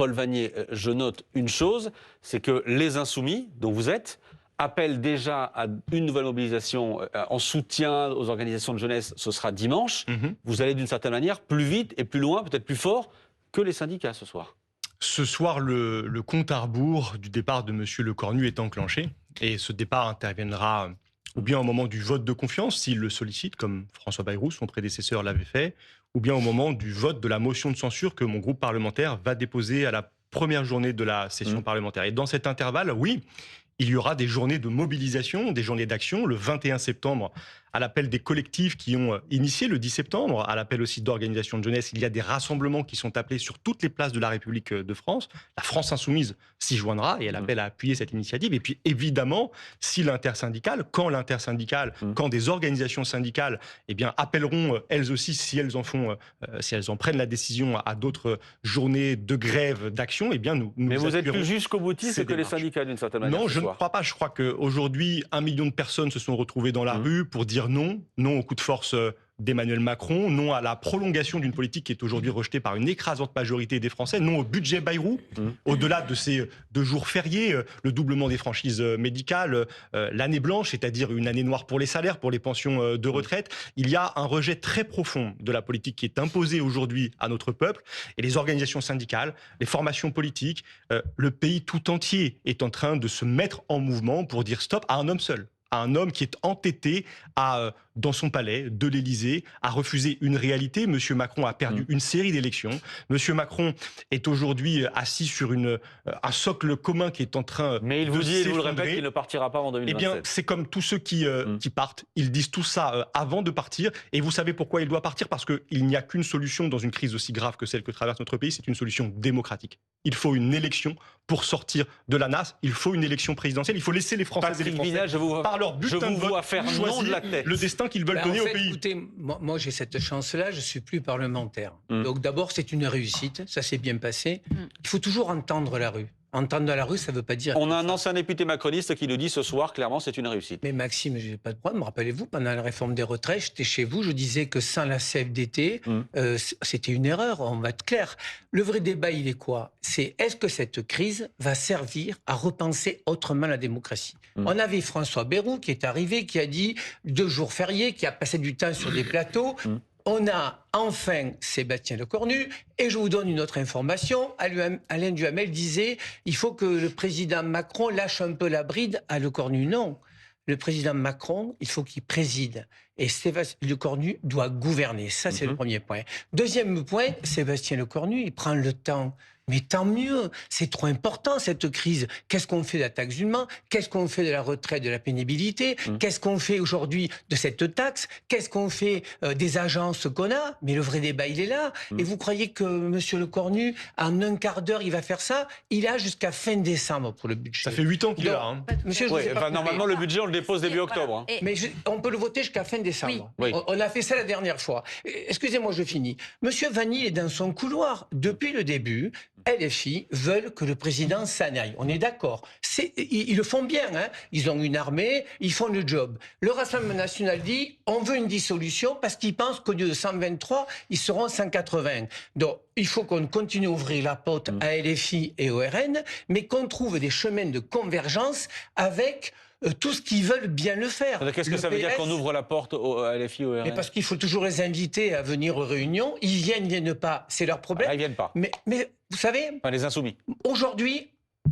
Paul Vannier, je note une chose, c'est que les Insoumis, dont vous êtes, appellent déjà à une nouvelle mobilisation en soutien aux organisations de jeunesse, ce sera dimanche. Vous allez d'une certaine manière plus vite et plus loin, peut-être plus fort que les syndicats ce soir. Ce soir, le compte à rebours du départ de M. Lecornu est enclenché. Et ce départ interviendra ou bien au moment du vote de confiance, s'il le sollicite, comme François Bayrou, son prédécesseur, l'avait fait, ou bien au moment du vote de la motion de censure que mon groupe parlementaire va déposer à la première journée de la session parlementaire. Et dans cet intervalle, oui, il y aura des journées de mobilisation, des journées d'action. Le 21 septembre, à l'appel des collectifs qui ont initié le 10 septembre, à l'appel aussi d'organisations de jeunesse, il y a des rassemblements qui sont appelés sur toutes les places de la République de France. La France Insoumise s'y joindra et elle appelle à appuyer cette initiative. Et puis évidemment, si l'intersyndicale, quand des organisations syndicales appelleront elles aussi, si elles en prennent la décision à d'autres journées de grève, d'action, nous Mais vous êtes plus jusqu'au boutiste que les syndicats d'une certaine manière. Non, je ne crois pas. Je crois qu'aujourd'hui, 1 million de personnes se sont retrouvées dans la rue pour dire non au coup de force d'Emmanuel Macron, non à la prolongation d'une politique qui est aujourd'hui rejetée par une écrasante majorité des Français, non au budget Bayrou, au-delà de ces 2 jours fériés, le doublement des franchises médicales, l'année blanche, c'est-à-dire une année noire pour les salaires, pour les pensions de retraite. Il y a un rejet très profond de la politique qui est imposée aujourd'hui à notre peuple, et les organisations syndicales, les formations politiques, le pays tout entier est en train de se mettre en mouvement pour dire stop à un homme seul. À un homme qui est entêté dans son palais de l'Élysée, à refuser une réalité. Monsieur Macron a perdu une série d'élections. Monsieur Macron est aujourd'hui assis sur un socle commun qui est en train Mais il de vous dit, et vous le s'effondrer. répète, qu'il ne partira pas en 2027. C'est comme tous ceux qui partent. Ils disent tout ça avant de partir. Et vous savez pourquoi il doit partir? Parce qu'il n'y a qu'une solution dans une crise aussi grave que celle que traverse notre pays. C'est une solution démocratique. Il faut une élection pour sortir de la nasse. Il faut une élection présidentielle. Il faut laisser les Françaises et les Français, par leur bulletin de vote, faire non choisir de la tête. le destin qu'ils veulent donner au pays. Écoutez, moi j'ai cette chance-là, je suis plus parlementaire. Donc d'abord, c'est une réussite, ça s'est bien passé. Il faut toujours entendre la rue. Entendre la rue, ça ne veut pas dire... On a un ancien député macroniste qui nous dit ce soir, clairement, c'est une réussite. Mais Maxime, je n'ai pas de problème. Rappelez-vous, pendant la réforme des retraites, j'étais chez vous, je disais que sans la CFDT, c'était une erreur, on va être clair. Le vrai débat, il est quoi? C'est est-ce que cette crise va servir à repenser autrement la démocratie? On avait François Bayrou qui est arrivé, qui a dit 2 jours fériés, qui a passé du temps sur des plateaux. On a enfin Sébastien Lecornu, et je vous donne une autre information. Alain Duhamel disait il faut que le président Macron lâche un peu la bride à Lecornu. Non, le président Macron, il faut qu'il préside. Et Sébastien Lecornu doit gouverner. Ça, c'est le premier point. Deuxième point, Sébastien Lecornu, il prend le temps. Mais tant mieux, c'est trop important cette crise. Qu'est-ce qu'on fait de la taxe d'humain? Qu'est-ce qu'on fait de la retraite, de la pénibilité? Qu'est-ce qu'on fait aujourd'hui de cette taxe? Qu'est-ce qu'on fait des agences qu'on a? Mais le vrai débat, il est là. Et vous croyez que M. Lecornu, en un quart d'heure, il va faire ça? Il a jusqu'à fin décembre pour le budget. Ça fait 8 ans qu'il est là. Hein. Monsieur, normalement, le budget, on le dépose début octobre. Mais on peut le voter jusqu'à fin décembre. Oui. On a fait ça la dernière fois. Excusez-moi, je finis. Monsieur Vanni est dans son couloir. Depuis le début, LFI veulent que le président s'en aille. On est d'accord. Ils le font bien. Hein. Ils ont une armée, ils font le job. Le Rassemblement national dit on veut une dissolution parce qu'ils pensent qu'au lieu de 123, ils seront 180. Donc, il faut qu'on continue à ouvrir la porte à LFI et au RN, mais qu'on trouve des chemins de convergence avec tout ce qu'ils veulent bien le faire. Qu'est-ce que ça veut dire qu'on ouvre la porte à LFI, au RN? Mais parce qu'il faut toujours les inviter à venir aux réunions. Ils viennent pas. C'est leur problème. Ils viennent pas. Mais vous savez, enfin, les Insoumis. Aujourd'hui,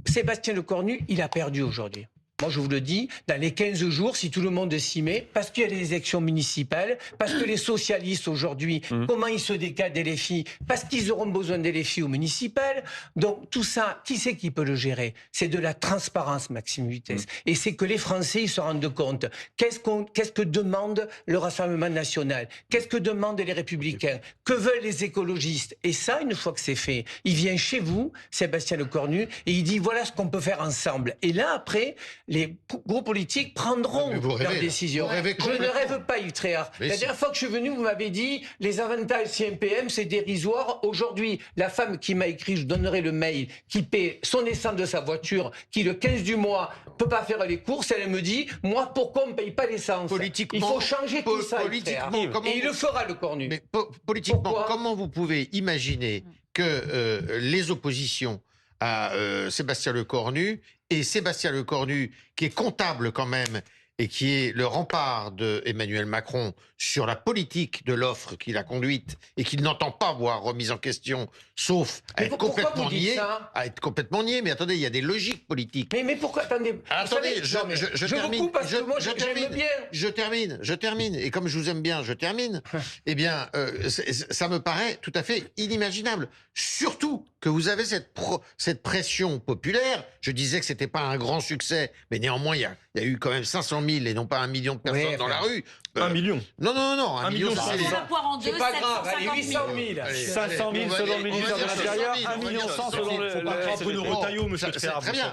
Sébastien Lecornu, il a perdu aujourd'hui. Moi, je vous le dis, dans les 15 jours, si tout le monde s'y met, parce qu'il y a les élections municipales, parce que les socialistes aujourd'hui, comment ils se décadent des LFI? Parce qu'ils auront besoin des LFI aux municipales. Donc, tout ça, qui c'est qui peut le gérer? C'est de la transparence, Maxime Vitesse. Et c'est que les Français, ils se rendent compte. Qu'est-ce que demande le Rassemblement national? Qu'est-ce que demandent les Républicains? Que veulent les écologistes? Et ça, une fois que c'est fait, il vient chez vous, Sébastien Lecornu, et il dit voilà ce qu'on peut faire ensemble. Et là, après, les groupes politiques prendront leurs décisions. Je ne rêve pas, Yves Tréhard. La dernière fois que je suis venu, vous m'avez dit les avantages CMPM, c'est dérisoire. Aujourd'hui, la femme qui m'a écrit, je donnerai le mail, qui paie son essence de sa voiture, qui le 15 du mois peut pas faire les courses, elle me dit moi, pourquoi on ne paye pas l'essence? Il faut changer tout ça, Yves Tréhard. Et il le fera, Lecornu. Mais politiquement, comment vous pouvez imaginer que les oppositions à Sébastien Lecornu, et Sébastien Lecornu, qui est comptable quand même, et qui est le rempart d'Emmanuel Macron sur la politique de l'offre qu'il a conduite et qu'il n'entend pas voir remise en question, sauf à être complètement nié. À être complètement nié. Mais attendez, il y a des logiques politiques. Mais pourquoi? Attendez, attendez, je termine. Vous coupe parce que moi, je termine bien. Je termine. Et comme je vous aime bien, je termine. Eh bien, ça me paraît tout à fait inimaginable. Surtout que vous avez cette pression populaire. Je disais que c'était pas un grand succès, mais néanmoins, il y a eu quand même 500 000 et non pas 1 million de personnes dans la rue. 1 million. Non, 1 million, c'est pas grave, allez, 800 000. 500 000 selon le ministère de l'Intérieur, 1 million 100 selon le... Faut pas prendre Bruno Retailleau, monsieur Tréhard. Très bien,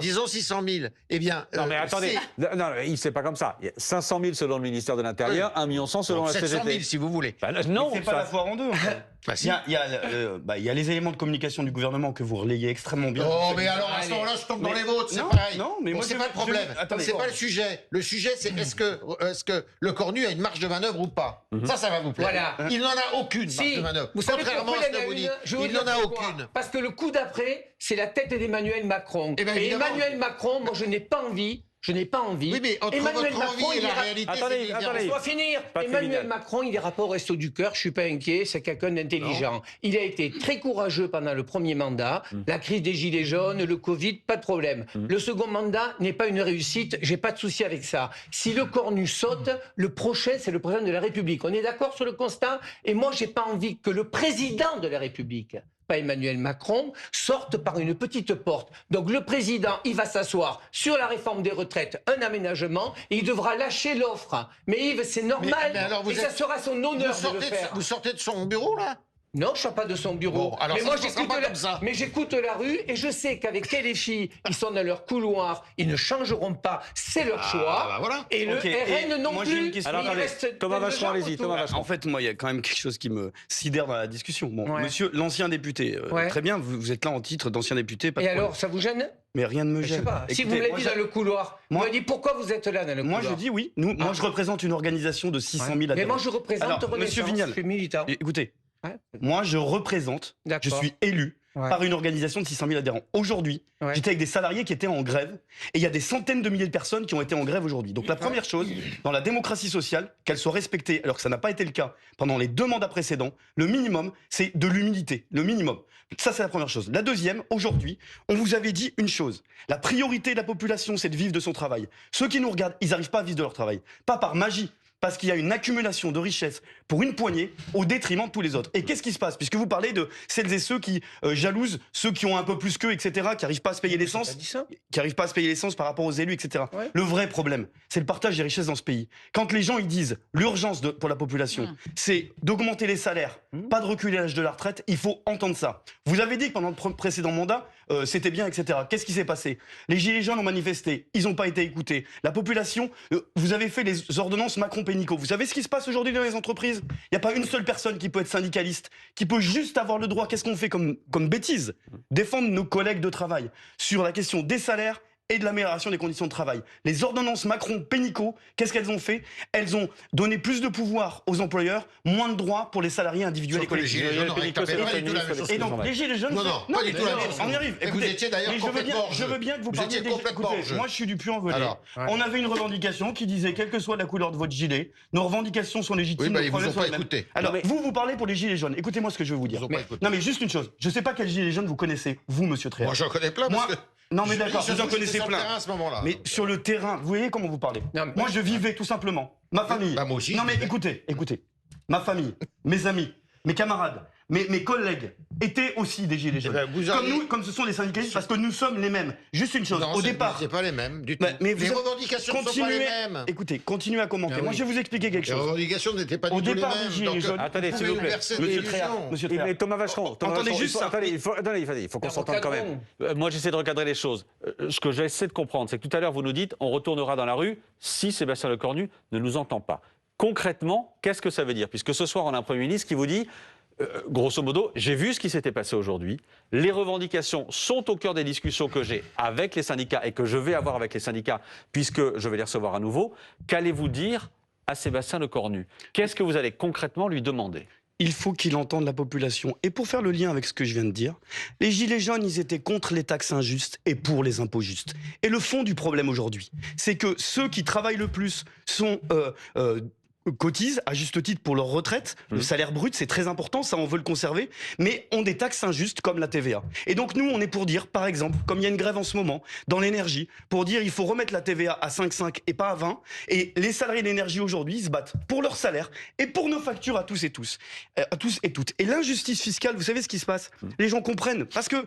disons 600 000. Eh bien... Non, mais attendez, non, c'est pas comme ça. 500 000 selon le ministère de l'Intérieur, 1 million 100 selon la CGT. 700 000 si vous voulez. Non, c'est pas la foire en deux. Il y a les éléments de communication du gouvernement que vous relayez extrêmement bien. Oh, mais alors à ce moment-là, je tombe dans les vôtres, c'est pareil. Non, mais moi, c'est pas le problème. C'est pas le sujet. Le sujet, c'est est-ce que le Cornu a une marge de manœuvre ou pas. Ça va vous plaire. Voilà. Il n'en a aucune marge de manœuvre. Vous savez contrairement à ce que vous dites. Il n'en a aucune. Parce que le coup d'après, c'est la tête d'Emmanuel Macron. Et Emmanuel Macron, moi, je n'ai pas envie. Oui, mais entre Emmanuel votre Macron, envie et la réalité, attendez, on doit finir. Emmanuel Macron, il est rapport au Resto du Cœur, je suis pas inquiet, c'est quelqu'un d'intelligent. Il a été très courageux pendant le premier mandat, la crise des Gilets jaunes, le Covid, pas de problème. Le second mandat n'est pas une réussite, j'ai pas de souci avec ça. Si le Cornu saute, le prochain, c'est le président de la République. On est d'accord sur le constat? Et moi, j'ai pas envie que le président de la République, pas Emmanuel Macron, sorte par une petite porte. Donc le président, il va s'asseoir sur la réforme des retraites, un aménagement, et il devra lâcher l'offre. Mais Yves, c'est normal, et ça sera son honneur de le faire. Vous sortez de son bureau, là? Non, je ne sors pas de son bureau. Bon, alors mais moi, j'écoute la rue et je sais qu'avec LFI, ils sont dans leur couloir, ils ne changeront pas, c'est leur choix. Bah voilà. Et le RN non moi, plus. j'ai une question. Alors, attendez, Thomas Vachon, allez-y, Thomas Vachon. En fait, moi, il y a quand même quelque chose qui me sidère dans la discussion. Bon, monsieur l'ancien député, très bien, vous êtes là en titre d'ancien député. Pas de problème. Alors, ça vous gêne? Mais rien ne me Je gêne. sais pas. Écoutez, Si vous me l'avez dit dans le couloir, vous m'avez dit pourquoi vous êtes là dans le couloir. Moi, je dis oui. Moi, je représente une organisation de 600 000 adhérents. Mais moi, je représente Renaissance. Monsieur Vignal, je suis militant. Écoutez, moi, je représente, je suis élu par une organisation de 600 000 adhérents. Aujourd'hui, j'étais avec des salariés qui étaient en grève, et il y a des centaines de milliers de personnes qui ont été en grève aujourd'hui. Donc la première chose, dans la démocratie sociale, qu'elle soit respectée, alors que ça n'a pas été le cas pendant les 2 mandats précédents, le minimum, c'est de l'humilité, le minimum. Ça, c'est la première chose. La deuxième, aujourd'hui, on vous avait dit une chose. La priorité de la population, c'est de vivre de son travail. Ceux qui nous regardent, ils n'arrivent pas à vivre de leur travail. Pas par magie, parce qu'il y a une accumulation de richesses pour une poignée au détriment de tous les autres. Et qu'est-ce qui se passe? Puisque vous parlez de celles et ceux qui jalousent ceux qui ont un peu plus qu'eux, etc., qui n'arrivent pas à se payer l'essence, par rapport aux élus, etc. Le vrai problème, c'est le partage des richesses dans ce pays. Quand les gens ils disent l'urgence pour la population, c'est d'augmenter les salaires, pas de reculer l'âge de la retraite, il faut entendre ça. Vous avez dit que pendant le précédent mandat, c'était bien, etc. Qu'est-ce qui s'est passé? Les Gilets jaunes ont manifesté, ils n'ont pas été écoutés. La population, vous avez fait les ordonnances Macron-Pénicaud. Vous savez ce qui se passe aujourd'hui dans les entreprises? Il n'y a pas une seule personne qui peut être syndicaliste, qui peut juste avoir le droit. Qu'est-ce qu'on fait comme bêtise? Défendre nos collègues de travail sur la question des salaires et de l'amélioration des conditions de travail. Les ordonnances Macron-Pénicaud, qu'est-ce qu'elles ont fait? Elles ont donné plus de pouvoir aux employeurs, moins de droits pour les salariés individuels et collectifs. Et donc, les Gilets jaunes... Non, pas du tout la même chose. On y arrive. Et vous étiez d'ailleurs complètement je veux bien que vous parliez des... Écoutez, moi, je suis du Puy-en-Velay. On avait une revendication qui disait, quelle que soit la couleur de votre gilet, nos revendications sont légitimes. Oui, bah, ils vous ont pas écouté. Alors, vous parlez pour les Gilets jaunes. Écoutez-moi ce que je vais vous dire. Non, mais juste une chose. Je ne sais pas quel Gilet jaune vous connaissez, vous, monsieur Tréhard. Moi, j'en connais plein, parce que... Non mais d'accord, vous en connaissez plein. À ce moment-là. Mais sur le terrain, vous voyez comment vous parlez. Moi je vivais tout simplement. Ma famille. Bah, moi aussi. Non mais écoutez. Ma famille, mes amis, mes camarades, mes collègues étaient aussi des Gilets jaunes. Comme nous, comme ce sont les syndicalistes, parce que nous sommes les mêmes. Juste une chose, non, au départ... c'est pas les mêmes du tout. Mais les revendications ne sont pas les mêmes. Écoutez, continuez à commenter. Moi, je vais vous expliquer quelque chose. Les revendications n'étaient pas du tout les mêmes. Au départ des Gilets jaunes... Attendez, s'il vous plaît. Monsieur Tréhard. Mais Thomas Vachon, entendez juste ça. Attendez, il faut qu'on s'entende quand même. Moi, j'essaie de recadrer les choses. Ce que j'essaie de comprendre, c'est que tout à l'heure, vous nous dites on retournera dans la rue si Sébastien Lecornu ne nous entend pas. Concrètement, qu'est-ce que ça veut dire? Puisque ce soir, on a un Premier ministre qui vous dit... grosso modo, j'ai vu ce qui s'était passé aujourd'hui. Les revendications sont au cœur des discussions que j'ai avec les syndicats et que je vais avoir avec les syndicats, puisque je vais les recevoir à nouveau. Qu'allez-vous dire à Sébastien Lecornu? Qu'est-ce que vous allez concrètement lui demander? il faut qu'il entende la population. Et pour faire le lien avec ce que je viens de dire, les Gilets jaunes, ils étaient contre les taxes injustes et pour les impôts justes. Et le fond du problème aujourd'hui, c'est que ceux qui travaillent le plus cotisent à juste titre pour leur retraite. Le salaire brut, c'est très important, ça on veut le conserver, mais ont des taxes injustes comme la TVA. Et donc nous, on est pour dire, par exemple, comme il y a une grève en ce moment dans l'énergie, pour dire il faut remettre la TVA à 5,5 et pas à 20. Et les salariés d'énergie aujourd'hui, ils se battent pour leur salaire et pour nos factures à tous et toutes. Et l'injustice fiscale, vous savez ce qui se passe? Les gens comprennent, parce que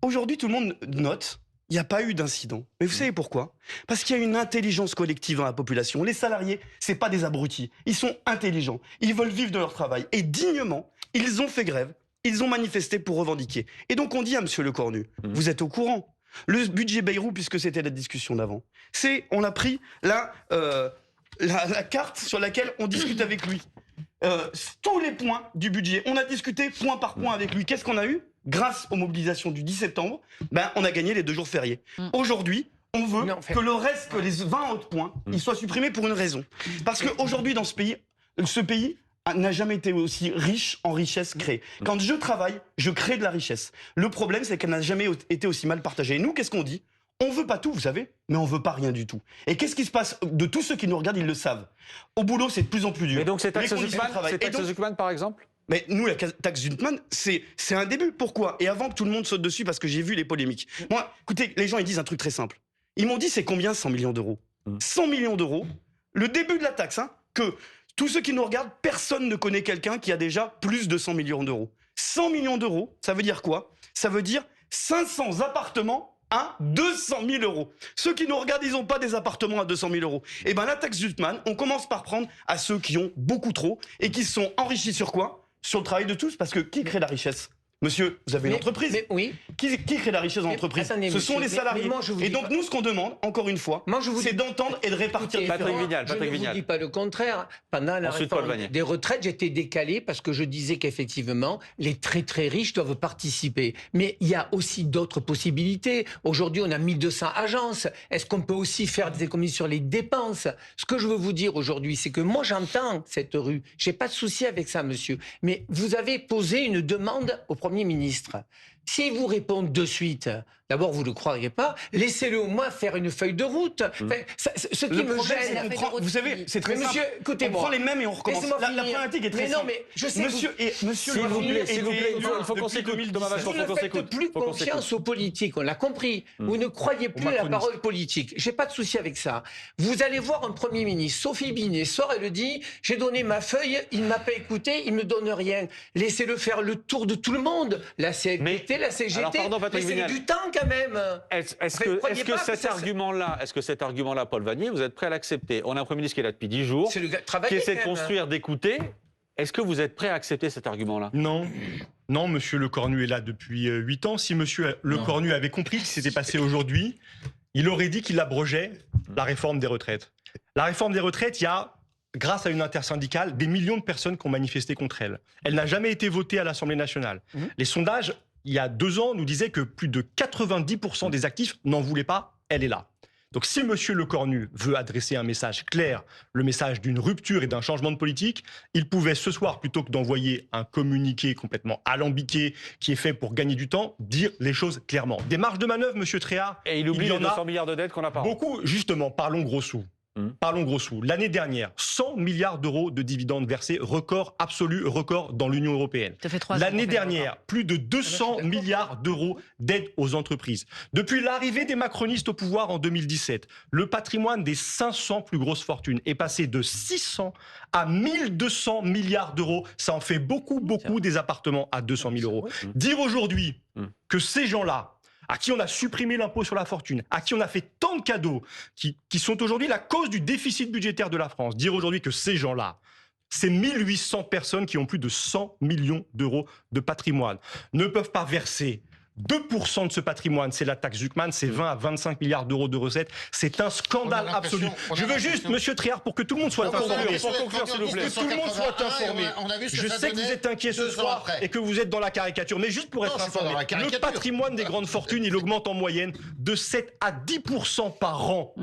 aujourd'hui, tout le monde note. Il n'y a pas eu d'incident. Mais vous savez pourquoi? Parce qu'il y a une intelligence collective dans la population. Les salariés, c'est pas des abrutis. Ils sont intelligents. Ils veulent vivre de leur travail. Et dignement, ils ont fait grève. Ils ont manifesté pour revendiquer. Et donc on dit à monsieur Lecornu, vous êtes au courant. Le budget Bayrou, puisque c'était la discussion d'avant, on a pris la carte sur laquelle on discute avec lui. Tous les points du budget. On a discuté point par point avec lui. Qu'est-ce qu'on a eu? Grâce aux mobilisations du 10 septembre, on a gagné les 2 jours fériés. Aujourd'hui, on veut que le reste, que les 20 autres points, ils soient supprimés pour une raison. Parce qu'aujourd'hui, dans ce pays n'a jamais été aussi riche en richesse créée. Quand je travaille, je crée de la richesse. Le problème, c'est qu'elle n'a jamais été aussi mal partagée. Et nous, qu'est-ce qu'on dit? On veut pas tout, vous savez, mais on veut pas rien du tout. Et qu'est-ce qui se passe? De tous ceux qui nous regardent, ils le savent. Au boulot, c'est de plus en plus dur. Et donc, c'est taxe Zuckman, par exemple? Mais nous, la taxe Zuckman, c'est un début. Pourquoi? Et avant que tout le monde saute dessus, parce que j'ai vu les polémiques. Moi, écoutez, les gens, ils disent un truc très simple. Ils m'ont dit, c'est combien 100 millions d'euros? 100 millions d'euros, le début de la taxe, que tous ceux qui nous regardent, personne ne connaît quelqu'un qui a déjà plus de 100 millions d'euros. 100 millions d'euros, ça veut dire quoi? Ça veut dire 500 appartements à 200 000 euros. Ceux qui nous regardent, ils n'ont pas des appartements à 200 000 euros. Et la taxe Zuckman, on commence par prendre à ceux qui ont beaucoup trop et qui se sont enrichis sur quoi? Sur le travail de tous, parce que qui crée la richesse? Monsieur, vous avez une entreprise. Oui. Qui crée la richesse dans l'entreprise? Ce sont les salariés. Et donc nous, ce qu'on demande, encore une fois, c'est d'entendre et de répartir. Patrick Vignal. Je ne vous dis pas le contraire. Pendant la réforme des retraites, j'étais décalé parce que je disais qu'effectivement, les très très riches doivent participer. Mais il y a aussi d'autres possibilités. Aujourd'hui, on a 1200 agences. Est-ce qu'on peut aussi faire des économies sur les dépenses? Ce que je veux vous dire aujourd'hui, c'est que moi, j'entends cette rue. J'ai pas de souci avec ça, monsieur. Mais vous avez posé une demande au Premier ministre. S'il vous répond de suite, d'abord, vous ne le croiriez pas, laissez-le au moins faire une feuille de route. Enfin, ce qui me gêne... Vous savez, c'est très simple. Monsieur, écoutez-moi. On prend les mêmes et on recommence. La problématique est très simple. Mais je sais monsieur, s'il vous plaît, il faut qu'on s'écoute. Vous ne faites plus confiance aux politiques, on l'a compris. Vous ne croyez plus à la parole politique. J'ai pas de souci avec ça. Vous allez voir un Premier ministre, Sophie Binet, sort et le dit, j'ai donné ma feuille, il ne m'a pas écouté, il ne me donne rien. Laissez-le faire le tour de tout le monde. La CFDT, la CGT, laissez du temps quand même. Est-ce que cet argument-là, Paul Vannier, vous êtes prêt à l'accepter? On a un Premier ministre qui est là depuis 10 jours, qui essaie de construire, d'écouter. Est-ce que vous êtes prêt à accepter cet argument-là? Non. Non, monsieur Lecornu est là depuis 8 ans. Si monsieur Lecornu avait compris ce qui s'était passé aujourd'hui, il aurait dit qu'il abrogeait la réforme des retraites. La réforme des retraites, il y a, grâce à une intersyndicale, des millions de personnes qui ont manifesté contre elle. Elle n'a jamais été votée à l'Assemblée nationale. Les sondages, il y a 2 ans, nous disaient que plus de 90% des actifs n'en voulaient pas. Elle est là. Donc si M. Lecornu veut adresser un message clair, le message d'une rupture et d'un changement de politique, il pouvait ce soir, plutôt que d'envoyer un communiqué complètement alambiqué qui est fait pour gagner du temps, dire les choses clairement. Des marges de manœuvre, M. Tréhard. Et il oublie les 200 milliards de dettes qu'on a pas. Beaucoup, justement, parlons gros sous. Parlons gros sous. L'année dernière, 100 milliards d'euros de dividendes versés, record absolu, record dans l'Union européenne. L'année dernière, plus de 200 milliards d'euros d'aide aux entreprises. Depuis l'arrivée des macronistes au pouvoir en 2017, le patrimoine des 500 plus grosses fortunes est passé de 600 à 1200 milliards d'euros. Ça en fait beaucoup des appartements à 200 000 euros. Dire aujourd'hui que ces gens-là, à qui on a supprimé l'impôt sur la fortune, à qui on a fait tant de cadeaux, qui sont aujourd'hui la cause du déficit budgétaire de la France. Dire aujourd'hui que ces gens-là, ces 1800 personnes qui ont plus de 100 millions d'euros de patrimoine, ne peuvent pas verser 2% de ce patrimoine, c'est la taxe Zuckman, c'est 20 à 25 milliards d'euros de recettes. C'est un scandale absolu. Je veux juste, monsieur Triard, pour que tout le monde soit informé, je sais que vous êtes inquiet ce soir et que vous êtes dans la caricature, mais juste pour être informé, le patrimoine des grandes fortunes, il augmente en moyenne de 7 à 10% par an.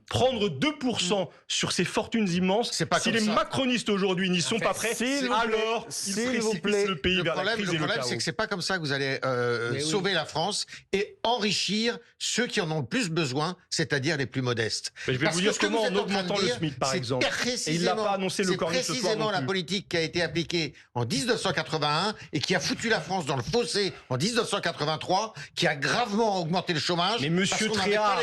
Prendre 2% sur ces fortunes immenses, si les macronistes aujourd'hui n'y sont pas prêts, alors ils précipitent le pays vers la crise et le chaos. Le problème, c'est que c'est pas comme ça que vous allez sauver la France et enrichir ceux qui en ont le plus besoin, c'est-à-dire les plus modestes. Mais je vais vous dire comment en augmentant le SMIC, par exemple. Et il n'a pas annoncé le Cornu ce soir. C'est précisément la politique qui a été appliquée en 1981 et qui a foutu la France dans le fossé en 1983, qui a gravement augmenté le chômage. Mais monsieur Triard,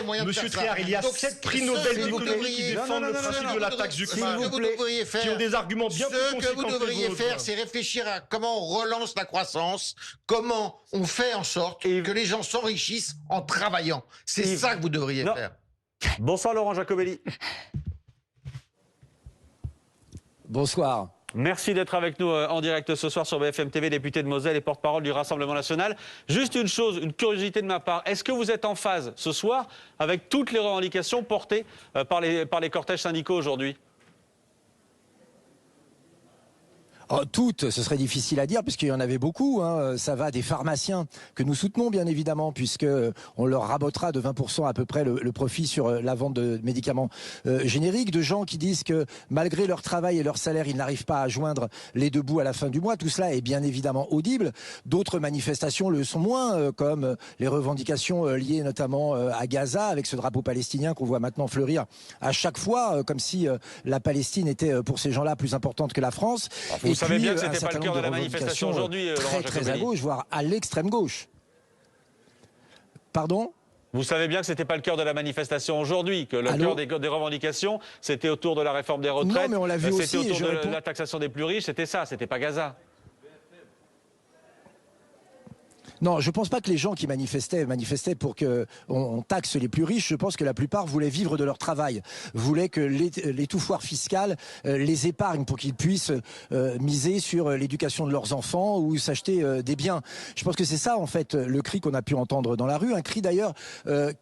il y a 7 prix Nobel d'économie qui défendent le principe de la taxe Zuckman, qui ont des arguments bien plus conséquents que vous. Ce que vous devriez faire, c'est réfléchir à comment on relance la croissance, comment on fait en sorte que les gens s'enrichissent en travaillant. C'est ça que vous devriez faire. Bonsoir Laurent Jacobelli. Bonsoir. Merci d'être avec nous en direct ce soir sur BFM TV, député de Moselle et porte-parole du Rassemblement National. Juste une chose, une curiosité de ma part. Est-ce que vous êtes en phase ce soir avec toutes les revendications portées par les cortèges syndicaux aujourd'hui ? Oh, toutes, ce serait difficile à dire puisqu'il y en avait beaucoup. Hein. Ça va des pharmaciens que nous soutenons bien évidemment puisque on leur rabotera de 20% à peu près le profit sur la vente de médicaments génériques, de gens qui disent que malgré leur travail et leur salaire, ils n'arrivent pas à joindre les deux bouts à la fin du mois. Tout cela est bien évidemment audible. D'autres manifestations le sont moins, comme les revendications liées notamment à Gaza avec ce drapeau palestinien qu'on voit maintenant fleurir à chaque fois, comme si la Palestine était pour ces gens-là plus importante que la France. Vous savez bien que ce n'était pas le cœur de la manifestation aujourd'hui, très à gauche, voire à l'extrême gauche. Pardon ? Vous savez bien que ce n'était pas le cœur de la manifestation aujourd'hui, que le cœur des revendications, c'était autour de la réforme des retraites, non, mais on l'a vu c'était autour de la taxation des plus riches, c'était ça, c'était pas Gaza. Non, je pense pas que les gens qui manifestaient pour que on taxe les plus riches. Je pense que la plupart voulaient vivre de leur travail, voulaient que l'étouffoir fiscal les épargne pour qu'ils puissent miser sur l'éducation de leurs enfants ou s'acheter des biens. Je pense que c'est ça en fait le cri qu'on a pu entendre dans la rue, un cri d'ailleurs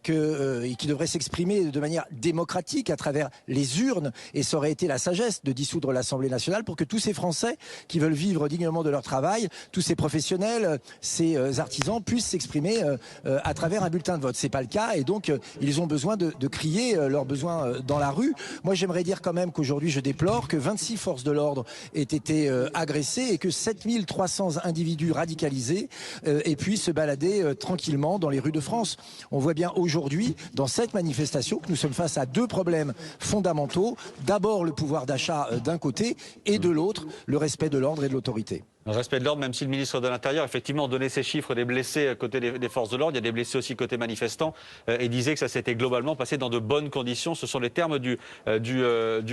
qui devrait s'exprimer de manière démocratique à travers les urnes, et ça aurait été la sagesse de dissoudre l'Assemblée nationale pour que tous ces Français qui veulent vivre dignement de leur travail, tous ces professionnels, ces artisans puissent s'exprimer à travers un bulletin de vote. C'est pas le cas et donc ils ont besoin de crier leurs besoins dans la rue. Moi j'aimerais dire quand même qu'aujourd'hui je déplore que 26 forces de l'ordre aient été agressées et que 7300 individus radicalisés aient pu se balader tranquillement dans les rues de France. On voit bien aujourd'hui dans cette manifestation que nous sommes face à deux problèmes fondamentaux. D'abord le pouvoir d'achat d'un côté et de l'autre le respect de l'ordre et de l'autorité. Le respect de l'ordre, même si le ministre de l'Intérieur, effectivement, donnait ces chiffres des blessés côté des forces de l'ordre, il y a des blessés aussi côté manifestants, et disait que ça s'était globalement passé dans de bonnes conditions. Ce sont les termes du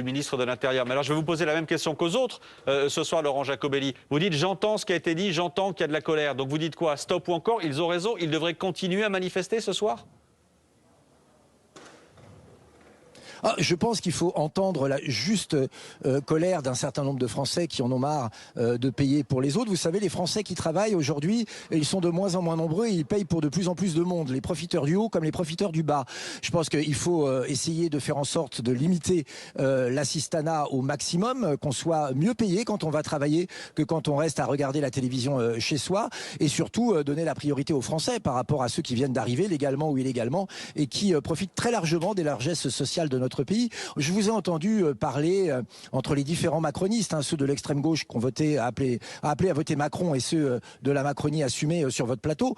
ministre de l'Intérieur. Mais alors, je vais vous poser la même question qu'aux autres ce soir, Laurent Jacobelli. Vous dites, j'entends ce qui a été dit, j'entends qu'il y a de la colère. Donc vous dites quoi? Stop ou encore? Ils ont raison, ils devraient continuer à manifester ce soir? Je pense qu'il faut entendre la juste colère d'un certain nombre de Français qui en ont marre de payer pour les autres. Vous savez, les Français qui travaillent aujourd'hui, ils sont de moins en moins nombreux et ils payent pour de plus en plus de monde, les profiteurs du haut comme les profiteurs du bas. Je pense qu'il faut essayer de faire en sorte de limiter l'assistanat au maximum, qu'on soit mieux payé quand on va travailler que quand on reste à regarder la télévision chez soi, et surtout donner la priorité aux Français par rapport à ceux qui viennent d'arriver légalement ou illégalement et qui profitent très largement des largesses sociales de notre pays. Je vous ai entendu parler entre les différents macronistes, ceux de l'extrême gauche qui ont appelé à voter Macron et ceux de la Macronie assumés sur votre plateau.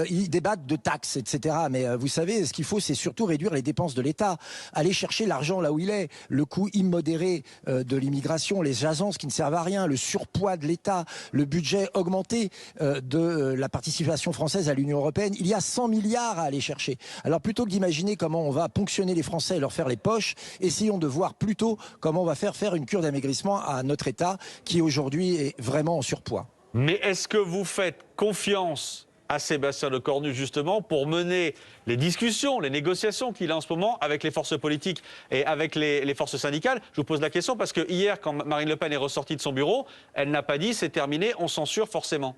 Ils débattent de taxes, etc. Mais vous savez, ce qu'il faut, c'est surtout réduire les dépenses de l'État. Aller chercher l'argent là où il est. Le coût immodéré de l'immigration, les agences qui ne servent à rien, le surpoids de l'État, le budget augmenté de la participation française à l'Union européenne. Il y a 100 milliards à aller chercher. Alors plutôt que d'imaginer comment on va ponctionner les Français et leur faire les poches, essayons de voir plutôt comment on va faire une cure d'amaigrissement à notre État qui aujourd'hui est vraiment en surpoids. Mais est-ce que vous faites confiance à Sébastien Lecornu justement pour mener les discussions, les négociations qu'il a en ce moment avec les forces politiques et avec les forces syndicales? Je vous pose la question parce que hier, quand Marine Le Pen est ressortie de son bureau, elle n'a pas dit c'est terminé, on censure forcément.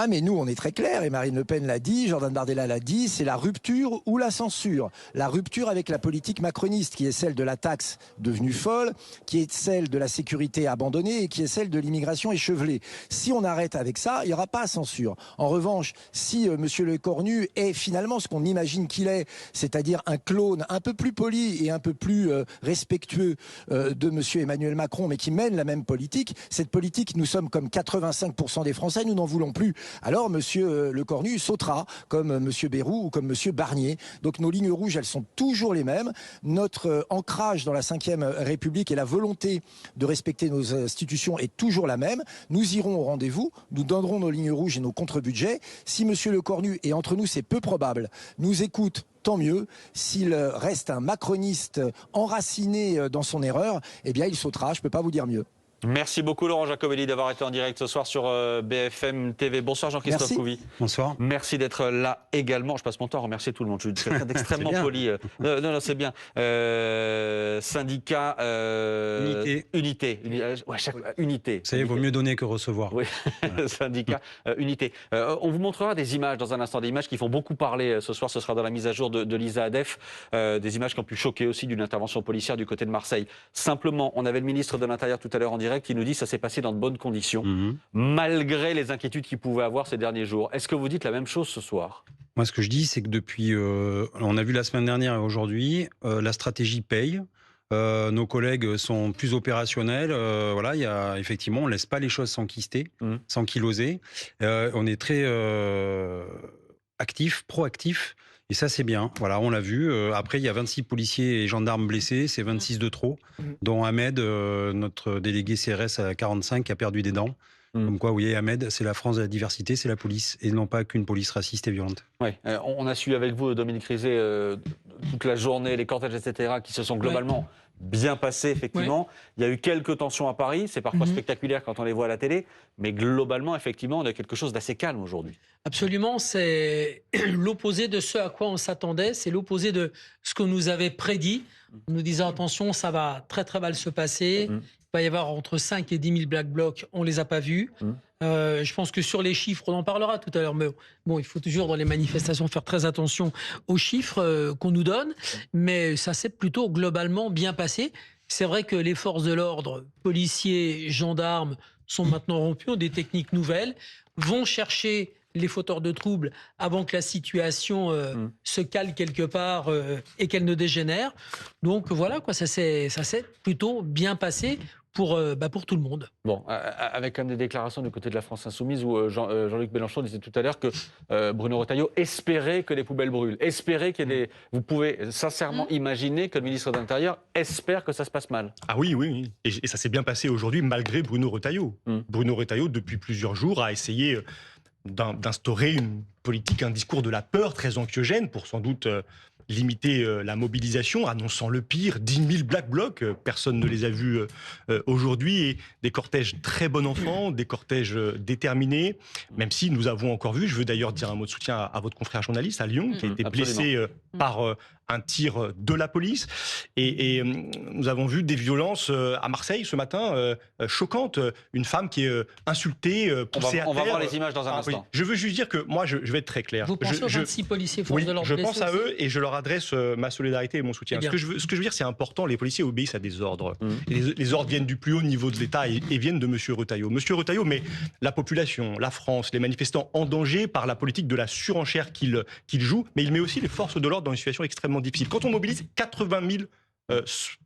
Ah mais nous on est très clair, et Marine Le Pen l'a dit, Jordan Bardella l'a dit, c'est la rupture ou la censure. La rupture avec la politique macroniste qui est celle de la taxe devenue folle, qui est celle de la sécurité abandonnée et qui est celle de l'immigration échevelée. Si on arrête avec ça, il n'y aura pas de censure. En revanche, si Monsieur Lecornu est finalement ce qu'on imagine qu'il est, c'est-à-dire un clone un peu plus poli et un peu plus respectueux de Monsieur Emmanuel Macron, mais qui mène la même politique, cette politique, nous sommes comme 85% des Français, nous n'en voulons plus. Alors Monsieur Lecornu sautera comme Monsieur Bayrou ou comme Monsieur Barnier. Donc nos lignes rouges, elles sont toujours les mêmes. Notre ancrage dans la Ve République et la volonté de respecter nos institutions est toujours la même. Nous irons au rendez-vous, nous donnerons nos lignes rouges et nos contre-budgets. Si Monsieur Lecornu, et entre nous c'est peu probable, nous écoute, tant mieux. S'il reste un macroniste enraciné dans son erreur, eh bien il sautera, je ne peux pas vous dire mieux. Merci beaucoup Laurent Jacobelli d'avoir été en direct ce soir sur BFM TV. Bonsoir Jean-Christophe Couvi. Bonsoir. Merci d'être là également. Je passe mon temps à remercier tout le monde. Je suis extrêmement poli. Non, c'est bien. Syndicat... Unité. Unité. Vous savez, il vaut mieux donner que recevoir. Oui, voilà. Syndicat Unité. On vous montrera des images dans un instant, des images qui font beaucoup parler ce soir. Ce sera dans la mise à jour de Lisa Adef. Des images qui ont pu choquer aussi d'une intervention policière du côté de Marseille. Simplement, on avait le ministre de l'Intérieur tout à l'heure en direct qui nous dit que ça s'est passé dans de bonnes conditions, malgré les inquiétudes qu'il pouvait avoir ces derniers jours. Est-ce que vous dites la même chose ce soir ? Moi, ce que je dis, c'est que depuis, on a vu la semaine dernière et aujourd'hui, la stratégie paye. Nos collègues sont plus opérationnels. Voilà, il y a, effectivement, on ne laisse pas les choses s'enquister, s'ankyloser. On est très actifs, proactifs. Et ça, c'est bien. Voilà, on l'a vu. Après, il y a 26 policiers et gendarmes blessés. C'est 26 de trop, dont Ahmed, notre délégué CRS à 45, qui a perdu des dents. Comme quoi, vous voyez, Ahmed, c'est la France de la diversité, c'est la police, et non pas qu'une police raciste et violente. Oui, on a suivi avec vous, Dominique Rizet, toute la journée, les cortèges, etc., qui se sont globalement bien passés, effectivement. Oui. Il y a eu quelques tensions à Paris, c'est parfois spectaculaire quand on les voit à la télé, mais globalement, effectivement, on a quelque chose d'assez calme aujourd'hui. Absolument, c'est l'opposé de ce à quoi on s'attendait, c'est l'opposé de ce qu'on nous avait prédit, en nous disant attention, ça va très très mal se passer. Il va y avoir entre 5 et 10 000 Black Blocs, on ne les a pas vus. Je pense que sur les chiffres, on en parlera tout à l'heure, mais bon, il faut toujours dans les manifestations faire très attention aux chiffres qu'on nous donne, mais ça s'est plutôt globalement bien passé. C'est vrai que les forces de l'ordre, policiers, gendarmes, sont maintenant rompus, ont des techniques nouvelles, vont chercher les fauteurs de troubles avant que la situation se cale quelque part et qu'elle ne dégénère. Donc voilà, quoi, ça s'est plutôt bien passé pour tout le monde. Bon, avec quand même des déclarations du côté de la France Insoumise où Jean-Luc Mélenchon disait tout à l'heure que Bruno Retailleau espérait que les poubelles brûlent, espérait qu'il y ait des... Vous pouvez sincèrement imaginer que le ministre de l'Intérieur espère que ça se passe mal. Ah oui. Et ça s'est bien passé aujourd'hui malgré Bruno Retailleau. Bruno Retailleau, depuis plusieurs jours, a essayé d'instaurer une politique, un discours de la peur très anxiogène pour sans doute limiter la mobilisation, annonçant le pire, 10 000 Black Blocs, personne ne les a vus aujourd'hui, et des cortèges très bon enfant, des cortèges déterminés, même si nous avons encore vu, je veux d'ailleurs dire un mot de soutien à votre confrère journaliste à Lyon, qui a été blessé par un tir de la police, et nous avons vu des violences à Marseille ce matin, choquantes, une femme qui est insultée, poussée à terre. On va voir les images dans un instant. Oui. Je veux juste dire que moi, je vais être très clair. Vous pensez aux 26 policiers forces de l'ordre je pense à aussi eux et je leur adresse ma solidarité et mon soutien. Ce que je veux dire, c'est important, les policiers obéissent à des ordres. Et les ordres viennent du plus haut niveau de l'État et viennent de M. Retailleau. M. Retailleau met la population, la France, les manifestants en danger par la politique de la surenchère qu'il joue, mais il met aussi les forces de l'ordre dans une situation extrêmement difficile. Quand on mobilise 80 000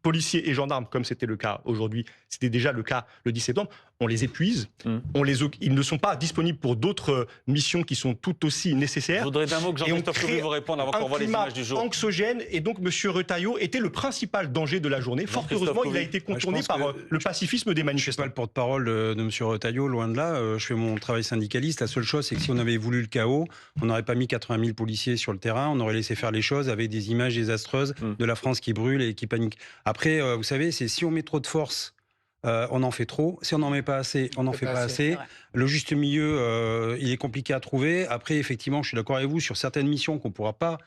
policiers et gendarmes, comme c'était le cas aujourd'hui, c'était déjà le cas le 10 septembre, on les épuise, ils ne sont pas disponibles pour d'autres missions qui sont tout aussi nécessaires. Je voudrais d'un mot que Jean-Christophe Couvi vous répondre avant qu'on voit les images du jour. Anxiogène, et donc M. Retailleau était le principal danger de la journée. Fort heureusement, il a été contourné par le pacifisme des manifestants. Je ne suis pas le porte-parole de M. Retailleau, loin de là. Je fais mon travail syndicaliste. La seule chose, c'est que si on avait voulu le chaos, on n'aurait pas mis 80 000 policiers sur le terrain, on aurait laissé faire les choses avec des images désastreuses de la France qui brûle et qui panique. Après, vous savez, c'est si on met trop de force on en fait trop. Si on n'en met pas assez, on n'en fait pas assez. Le juste milieu, il est compliqué à trouver. Après, effectivement, je suis d'accord avec vous sur certaines missions qu'on ne pourra pas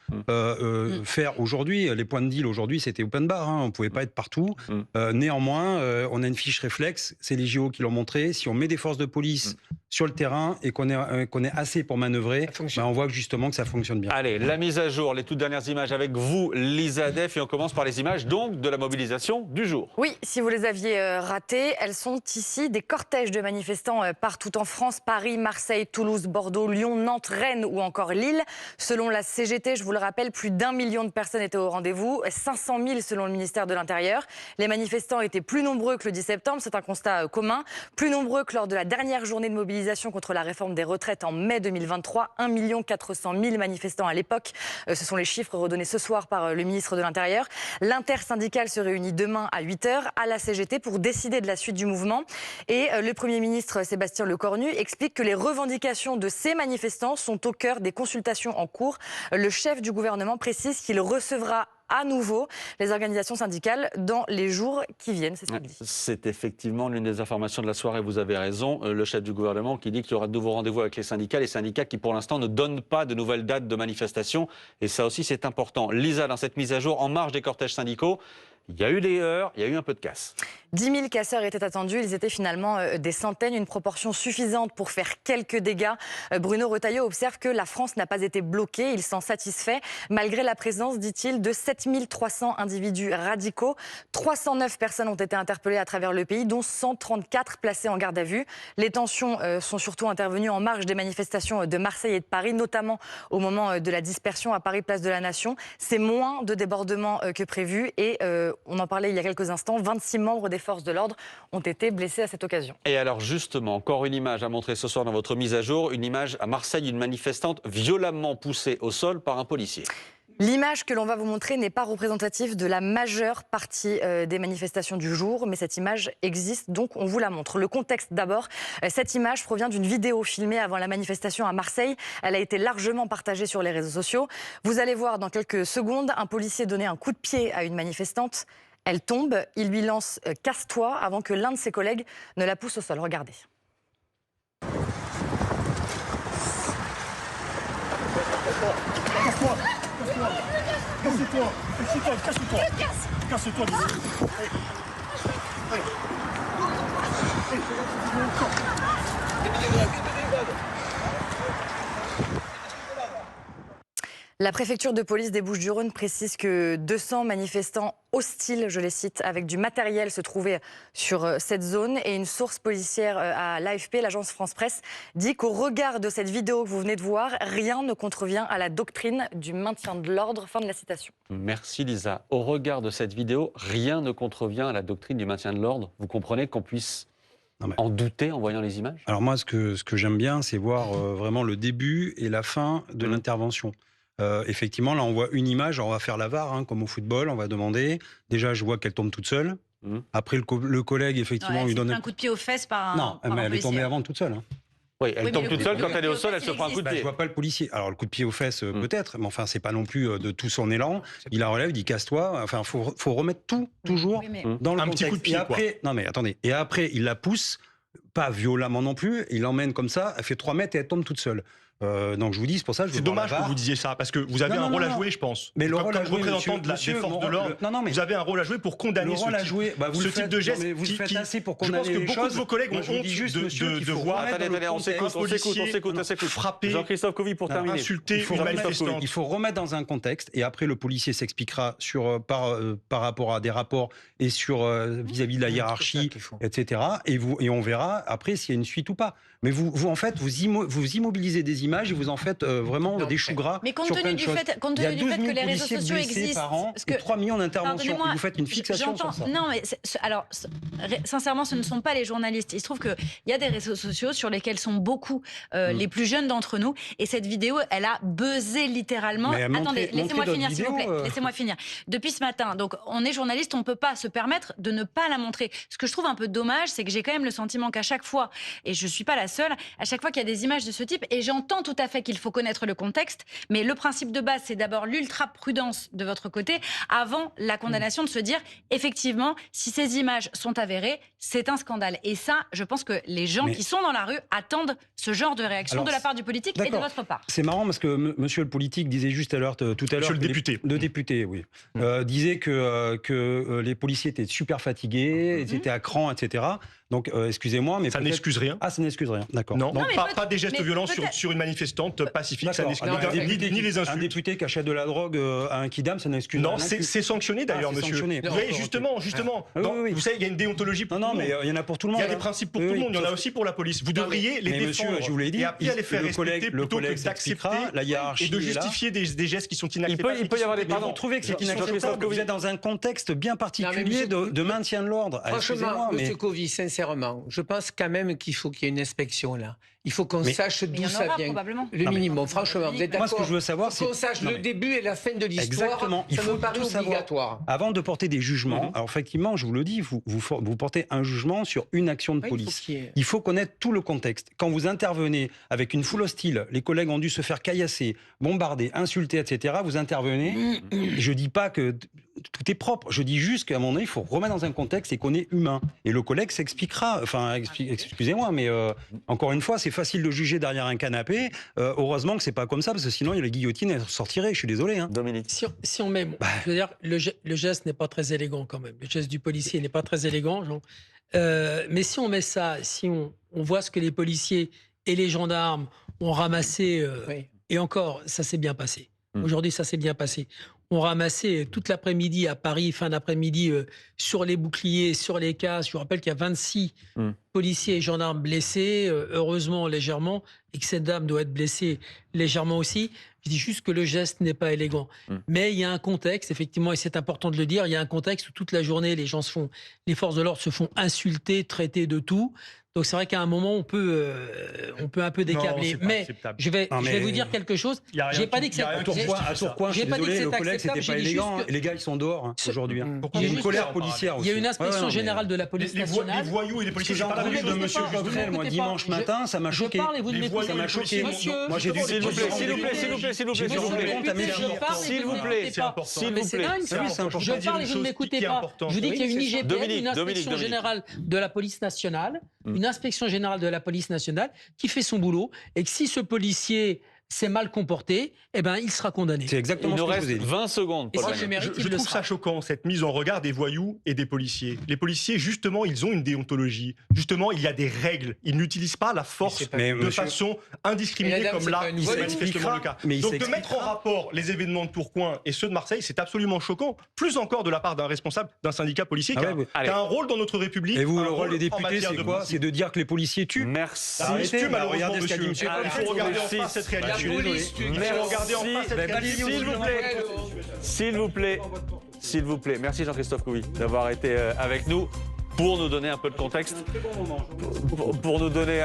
faire aujourd'hui. Les points de deal aujourd'hui, c'était open bar. On ne pouvait pas être partout. Néanmoins, on a une fiche réflexe. C'est les JO qui l'ont montré. Si on met des forces de police sur le terrain et qu'on est assez pour manœuvrer, on voit que justement que ça fonctionne bien. Allez, la mise à jour, les toutes dernières images avec vous, Lisa Def, et on commence par les images donc de la mobilisation du jour. Oui, si vous les aviez ratées, elles sont ici. Des cortèges de manifestants partout en France, Paris, Marseille, Toulouse, Bordeaux, Lyon, Nantes, Rennes ou encore Lille. Selon la CGT, je vous le rappelle, plus d'1 million de personnes étaient au rendez-vous, 500 000 selon le ministère de l'Intérieur. Les manifestants étaient plus nombreux que le 10 septembre, c'est un constat commun. Plus nombreux que lors de la dernière journée de mobilisation contre la réforme des retraites en mai 2023. 1 400 000 manifestants à l'époque. Ce sont les chiffres redonnés ce soir par le ministre de l'Intérieur. L'intersyndicale se réunit demain à 8h à la CGT pour décider de la suite du mouvement. Et le Premier ministre Sébastien Lecornu explique que les revendications de ces manifestants sont au cœur des consultations en cours. Le chef du gouvernement précise qu'il recevra à nouveau les organisations syndicales dans les jours qui viennent. C'est effectivement l'une des informations de la soirée, vous avez raison. Le chef du gouvernement qui dit qu'il y aura de nouveaux rendez-vous avec les syndicats qui pour l'instant ne donnent pas de nouvelles dates de manifestation. Et ça aussi c'est important. Lisa, dans cette mise à jour, en marge des cortèges syndicaux, il y a eu des heurts, il y a eu un peu de casse. 10 000 casseurs étaient attendus, ils étaient finalement des centaines, une proportion suffisante pour faire quelques dégâts. Bruno Retailleau observe que la France n'a pas été bloquée, il s'en satisfait, malgré la présence, dit-il, de 7 300 individus radicaux. 309 personnes ont été interpellées à travers le pays, dont 134 placées en garde à vue. Les tensions sont surtout intervenues en marge des manifestations de Marseille et de Paris, notamment au moment de la dispersion à Paris, place de la Nation. C'est moins de débordements que prévu et on en parlait il y a quelques instants, 26 membres des forces de l'ordre ont été blessés à cette occasion. Et alors justement, encore une image à montrer ce soir dans votre mise à jour, une image à Marseille d'une manifestante violemment poussée au sol par un policier. L'image que l'on va vous montrer n'est pas représentative de la majeure partie des manifestations du jour, mais cette image existe, donc on vous la montre. Le contexte d'abord, cette image provient d'une vidéo filmée avant la manifestation à Marseille. Elle a été largement partagée sur les réseaux sociaux. Vous allez voir dans quelques secondes un policier donner un coup de pied à une manifestante. Elle tombe, il lui lance « casse-toi » avant que l'un de ses collègues ne la pousse au sol. Regardez. Casse-toi d'ici. La préfecture de police des Bouches-du-Rhône précise que 200 manifestants hostiles, je les cite, avec du matériel se trouvaient sur cette zone. Et une source policière à l'AFP, l'agence France-Presse, dit qu'au regard de cette vidéo que vous venez de voir, rien ne contrevient à la doctrine du maintien de l'ordre. Fin de la citation. Merci Lisa. Au regard de cette vidéo, rien ne contrevient à la doctrine du maintien de l'ordre. Vous comprenez qu'on puisse en douter en voyant les images? Alors moi, ce que j'aime bien, c'est voir vraiment le début et la fin de l'intervention. Effectivement, là, on voit une image, on va faire la VAR, comme au football, on va demander. Déjà, je vois qu'elle tombe toute seule. Après, le collègue, effectivement, lui donne un coup de pied aux fesses par un Non, mais elle est tombée avant toute seule. Oui, elle tombe toute seule, quand elle est au sol, elle se prend un coup de pied. Je vois pas le policier. Alors, le coup de pied aux fesses, peut-être, mais enfin, c'est pas non plus de tout son élan. Il la relève, il dit casse-toi. Enfin, faut remettre tout, toujours, dans le contexte. Petit coup de pied, et après, non, mais attendez. Et après, il la pousse, pas violemment non plus, il l'emmène comme ça, elle fait 3 mètres et elle tombe toute seule. Donc je vous dis, c'est pour ça que c'est dommage que vous disiez ça, parce que vous avez un rôle à jouer, je pense. Mais le rôle à jouer, représentant des forces de l'ordre, vous avez un rôle à jouer pour condamner ce type de geste. Vous le faites assez pour condamner les choses. Je pense que beaucoup de vos collègues ont honte de voir on s'écoute. Frapper, Jean-Christophe Covy pour terminer. Insulter une manifestante. Il faut remettre dans un contexte, et après le policier s'expliquera par rapport à des rapports et sur vis-à-vis de la hiérarchie, etc. Et on verra après s'il y a une suite ou pas. Mais vous en fait, vous immobilisez des images et vous en faites vraiment des choux gras. Mais compte tenu du fait que les réseaux sociaux existent, par an, et 3 millions d'interventions, et vous faites une fixation sur ça. Non, mais alors, sincèrement, ce ne sont pas les journalistes. Il se trouve qu'il y a des réseaux sociaux sur lesquels sont beaucoup les plus jeunes d'entre nous, et cette vidéo, elle a buzzé littéralement. Attendez, laissez-moi finir, s'il vous plaît. Laissez-moi finir. Depuis ce matin, donc on est journaliste, on ne peut pas se permettre de ne pas la montrer. Ce que je trouve un peu dommage, c'est que j'ai quand même le sentiment qu'à chaque fois, et je ne suis pas la seule seule. À chaque fois qu'il y a des images de ce type, et j'entends tout à fait qu'il faut connaître le contexte, mais le principe de base, c'est d'abord l'ultra-prudence de votre côté, avant la condamnation, de se dire, effectivement, si ces images sont avérées, c'est un scandale. Et ça, je pense que les gens qui sont dans la rue attendent ce genre de réaction de la part du politique et de votre part. C'est marrant parce que monsieur le politique disait juste tout à l'heure... Monsieur le député. Le député, oui. Disait que les policiers étaient super fatigués, ils étaient à cran, etc. Donc, excusez-moi, mais ça n'excuse rien. Ah, ça n'excuse rien, d'accord. Non, pas des gestes violents sur une manifestante pacifique, ça n'excuse rien. Ni les insultes. Un député qui achète de la drogue à un kidam, ça n'excuse rien. Non, c'est sanctionné d'ailleurs, monsieur. Vous voyez, justement. Vous savez, il y a une déontologie pour tout le monde. Non, mais il y en a pour tout le monde. Il y a des principes pour tout le monde, il y en a aussi pour la police. Vous devriez les défendre. Je vous l'ai dit, et appuyer à les faire respecter plutôt que d'accepter et de justifier des gestes qui sont inacceptables. Il peut y avoir des... Pardon, vous trouvez que c'est inacceptable que vous êtes dans un contexte bien particulier de maintien de l'ordre. Franchement, monsieur Covy, sincèrement, je pense quand même qu'il faut qu'il y ait une inspection là. Il faut qu'on sache d'où ça vient. Le minimum, franchement, vous êtes d'accord? Moi, ce que je veux savoir, c'est qu'on sache le début et la fin de l'histoire. Exactement. Il faut me paraît obligatoire. Avant de porter des jugements, alors effectivement, je vous le dis, vous portez un jugement sur une action de police. Il faut connaître tout le contexte. Quand vous intervenez avec une foule hostile, les collègues ont dû se faire caillasser, bombarder, insulter, etc. Vous intervenez. Je dis pas que tout est propre. Je dis juste qu'à un moment donné, il faut remettre dans un contexte et qu'on est humain. Et le collègue s'expliquera. Enfin, excusez-moi, mais encore une fois, c'est facile de juger derrière un canapé. Heureusement que c'est pas comme ça, parce que sinon, la guillotine, elle sortirait. Je suis désolé. Hein. Dominique. Si on met... je veux dire, le geste n'est pas très élégant quand même. Le geste du policier n'est pas très élégant. Mais si on met ça, si on voit ce que les policiers et les gendarmes ont ramassé, et encore, ça s'est bien passé. Aujourd'hui, ça s'est bien passé. On ramassait toute l'après-midi à Paris, fin d'après-midi, sur les boucliers, sur les casques. Je vous rappelle qu'il y a 26 policiers et gendarmes blessés, heureusement légèrement, et que cette dame doit être blessée légèrement aussi. Je dis juste que le geste n'est pas élégant. Mais il y a un contexte, effectivement, et c'est important de le dire, il y a un contexte où toute la journée, les forces de l'ordre se font insulter, traiter de tout. Donc c'est vrai qu'à un moment, on peut un peu décabler. Mais je vais vous dire quelque chose. J'ai pas dit que c'est Tourcoing, je suis désolé, le collègue, c'était pas élégant. Les gars, ils sont dehors aujourd'hui. Il y a une colère policière aussi. Il y a une inspection générale de la police nationale. Les voyous et les policiers, j'ai pas la de monsieur Geoffrel, moi, dimanche matin, ça m'a choqué. Ça m'a choqué. Moi, j'ai dû... S'il vous plaît. Je parle et vous ne m'écoutez pas. Je vous dis qu'il y a une IGPN, une inspection générale de la police nationale, une inspection générale de la police nationale qui fait son boulot et que si ce policier s'est mal comporté, eh ben, il sera condamné. C'est exactement ce que je vous ai dit. Il nous reste 20 secondes. Je trouve ça choquant, cette mise en regard des voyous et des policiers. Les policiers, justement, ils ont une déontologie. Justement, il y a des règles. Ils n'utilisent pas la force de façon indiscriminée comme là, c'est manifestement le cas. Donc de mettre en rapport les événements de Tourcoing et ceux de Marseille, c'est absolument choquant. Plus encore de la part d'un responsable d'un syndicat policier qui a un rôle dans notre République. Et vous, le rôle des députés, c'est quoi? C'est de dire que les policiers tuent. Merci. Ils tuent malheureusement, monsieur. Il faut regarder en face cette réalité. S'il vous plaît. Merci Jean-Christophe Couvi d'avoir été avec nous pour nous donner un peu de contexte. Pour nous donner